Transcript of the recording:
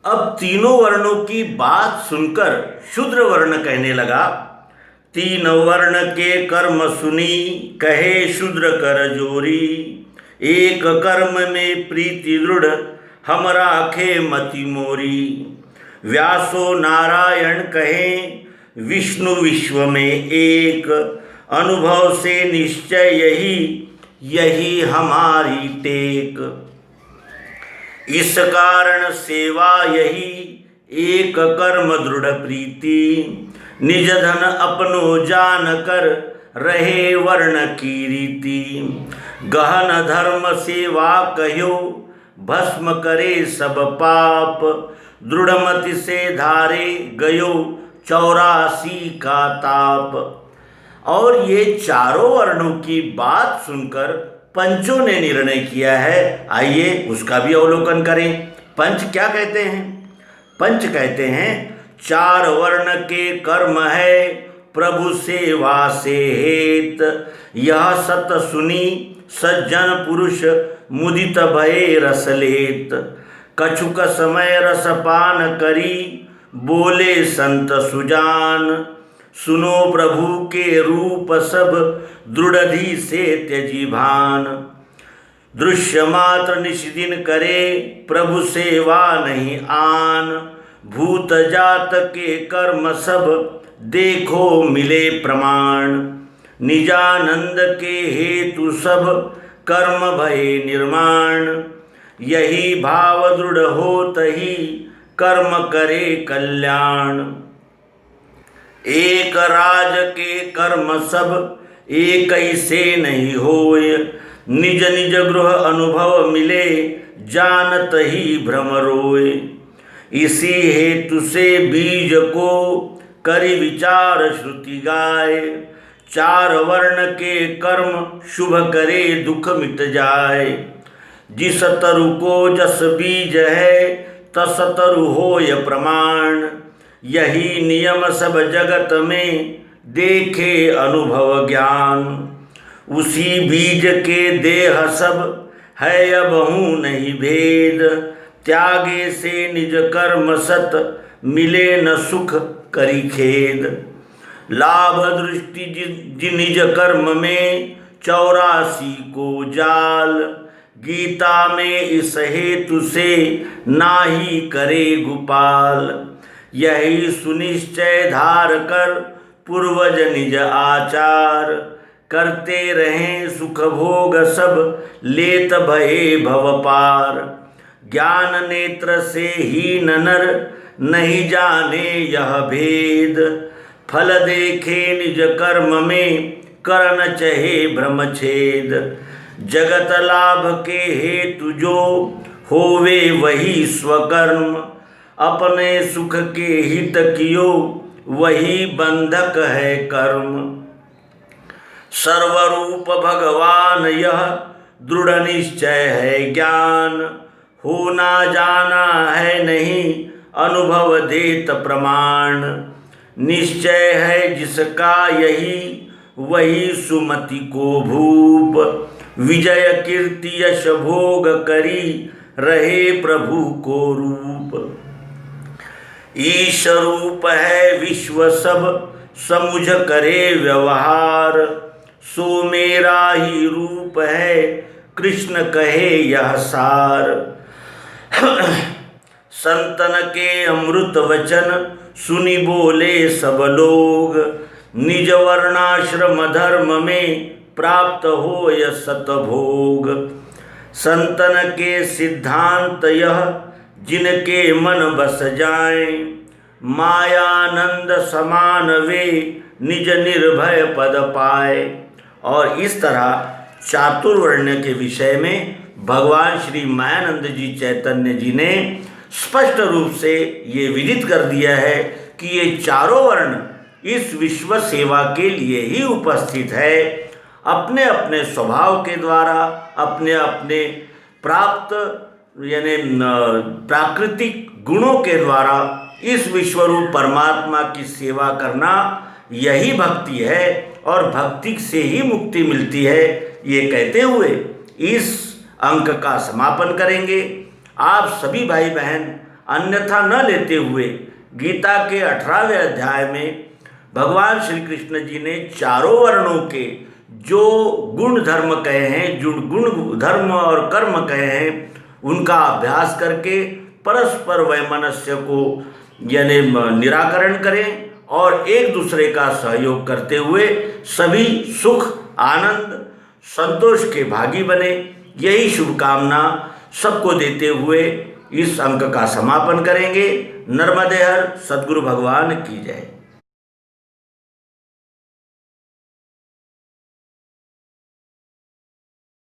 अब तीनों वर्णों की बात सुनकर शूद्र वर्ण कहने लगा, तीन वर्ण के कर्म सुनी कहे शूद्र कर जोरी, एक कर्म में प्रीति दृढ़ हम राखे मति मोरी। व्यासो नारायण कहे विष्णु विश्व में एक, अनुभव से निश्चय यही हमारी टेक। इस कारण सेवा यही एक कर्म दृढ़ प्रीति, निज धन अपनो जान कर रहे वर्ण की रीति। गहन धर्म सेवा कहो भस्म करे सब पाप, दृढ़मति से धारे गयो 84 का ताप। और ये चारों वर्णों की बात सुनकर पंचों ने निर्णय किया है, आइए उसका भी अवलोकन करें। पंच क्या कहते हैं? पंच कहते हैं चार वर्ण के कर्म है प्रभु सेवा से हेत, यह सत सुनी सज्जन पुरुष मुदित भये रस लेत। कछुक समय रसपान करी बोले संत सुजान, सुनो प्रभु के रूप सब दृढ़धि से त्यजी भान। दृश्य मात्र निष्दिन करे प्रभु सेवा नहीं आन, भूत जात के कर्म सब देखो मिले प्रमाण। निजानंद के हेतु सब कर्म भये निर्माण, यही भाव दृढ़ होत ही कर्म करे कल्याण। एक राज के कर्म सब एक से नहीं होय, निज निज गृह अनुभव मिले जानत ही भ्रम रोय। इसी हेतु से बीज को करी विचार श्रुति गाय, चार वर्ण के कर्म शुभ करे दुख मिट जाए। जिस तरु को जस बीज है तस तरु होय प्रमाण, यही नियम सब जगत में देखे अनुभव ज्ञान। उसी बीज के देह सब है अबहु नहीं भेद, त्यागे से निज कर्म सत मिले न सुख करी खेद। लाभ दृष्टि जिन निज कर्म में 84 को जाल, गीता में इस हेतु से नाही करे गोपाल। यही सुनिश्चय धार कर पूर्वज निज आचार, करते रहें सुख भोग सब लेत भये भव पार। ज्ञान नेत्र से ही नर नहीं जाने यह भेद, फल देखे निज कर्म में करन चहे ब्रह्मछेद। जगत लाभ के हेतु जो होवे वही स्वकर्म, अपने सुख के हित कियो वही बंधक है कर्म। सर्वरूप भगवान यह दृढ़ निश्चय है ज्ञान, होना जाना है नहीं अनुभव देत प्रमाण। निश्चय है जिसका यही वही सुमति को भूप, विजय कीर्ति यश भोग करी रहे प्रभु को रूप। ईश रूप है विश्व सब समुझ करे व्यवहार, सो मेरा ही रूप है कृष्ण कहे यह सार। संतन के अमृत वचन सुनी बोले सब लोग, निज वर्णाश्रम धर्म में प्राप्त हो यह सतभोग। संतन के सिद्धांत यह जिनके मन बस जाए, मायानंद समान वे निज निर्भय पद पाए। और इस तरह चातुर्वर्ण के विषय में भगवान श्री मायानंद जी चैतन्य जी ने स्पष्ट रूप से ये विदित कर दिया है कि ये चारों वर्ण इस विश्व सेवा के लिए ही उपस्थित है। अपने अपने स्वभाव के द्वारा, अपने अपने प्राप्त यानी प्राकृतिक गुणों के द्वारा इस विश्वरूप परमात्मा की सेवा करना यही भक्ति है और भक्ति से ही मुक्ति मिलती है। ये कहते हुए इस अंक का समापन करेंगे। आप सभी भाई बहन अन्यथा न लेते हुए गीता के 18वें अध्याय में भगवान श्री कृष्ण जी ने चारों वर्णों के जो गुण धर्म कहे हैं, जो गुण धर्म और कर्म कहे हैं, उनका अभ्यास करके परस्पर वैमनस्य को यानी निराकरण करें और एक दूसरे का सहयोग करते हुए सभी सुख, आनंद, संतोष के भागी बने। यही शुभकामना सबको देते हुए इस अंक का समापन करेंगे। नर्मदे हर सद्गुरु भगवान की जय।